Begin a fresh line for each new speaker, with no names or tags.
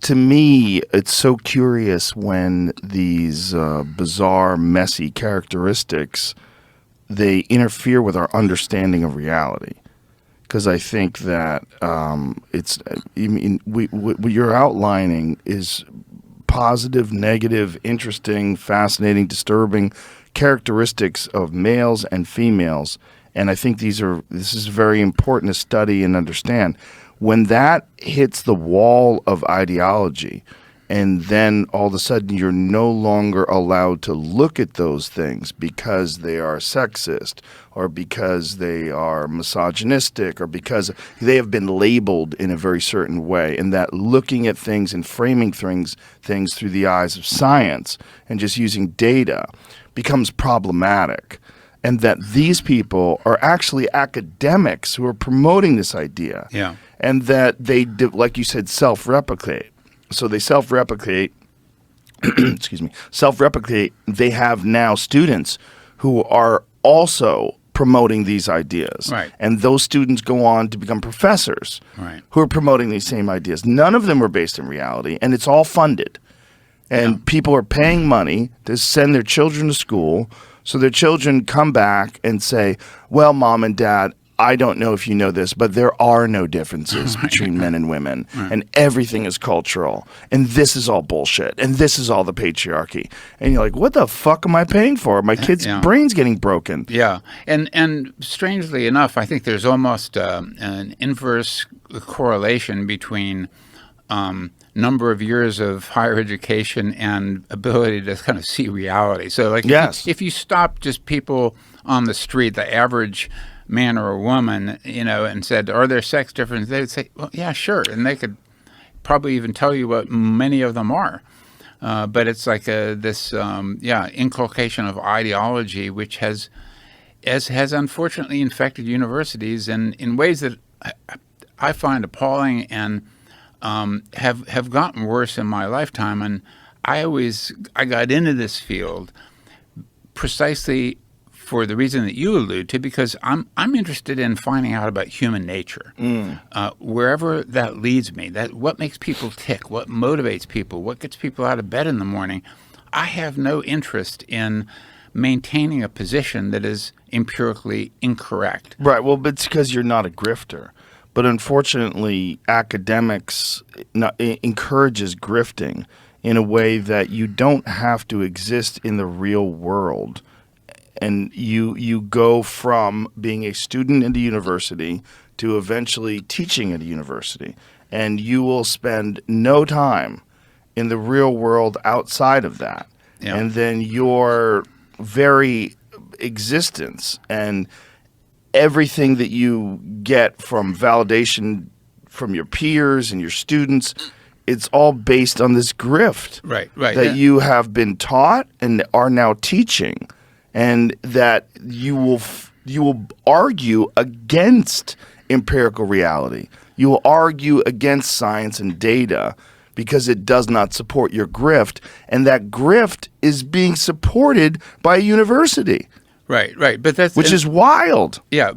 to me, it's so curious when these bizarre, messy characteristics, they interfere with our understanding of reality. Because I think that what you're outlining is positive, negative, interesting, fascinating, disturbing characteristics of males and females. And I think this is very important to study and understand. When that hits the wall of ideology, and then all of a sudden you're no longer allowed to look at those things because they are sexist or because they are misogynistic or because they have been labeled in a very certain way, and that looking at things and framing things through the eyes of science and just using data becomes problematic. And that these people are actually academics who are promoting this idea.
Yeah.
And that they, like you said, self-replicate. So they self-replicate, self-replicate. They have now students who are also promoting these ideas.
Right.
And those students go on to become professors who are promoting these same ideas. None of them are based in reality, and it's all funded. And people are paying money to send their children to school, so their children come back and say, well, Mom and Dad, I don't know if you know this, but there are no differences between men and women, and everything is cultural, and this is all bullshit, and this is all the patriarchy. And you're like, what the fuck am I paying for? My kid's brain's getting broken.
Yeah, and strangely enough, I think there's almost an inverse correlation between number of years of higher education and ability to kind of see reality. So, like, if you stop just people on the street, the average man or a woman, and said, are there sex differences? They would say, well, yeah, sure. And they could probably even tell you what many of them are. But it's like this inculcation of ideology, which has unfortunately infected universities in ways that I find appalling and have gotten worse in my lifetime. And I got into this field precisely for the reason that you allude to, because I'm interested in finding out about human nature, wherever that leads me. That what makes people tick, what motivates people, what gets people out of bed in the morning. I have no interest in maintaining a position that is empirically incorrect.
Right. Well, but it's because you're not a grifter. But unfortunately, academics encourages grifting in a way that you don't have to exist in the real world. And you go from being a student in the university to eventually teaching at a university. And you will spend no time in the real world outside of that. Yeah. And then your very existence and everything that you get from validation from your peers and your students, it's all based on this grift that you have been taught and are now teaching. And that you will argue against empirical reality. You will argue against science and data because it does not support your grift, and that grift is being supported by a university.
Right, but that's
which is wild.
Yeah,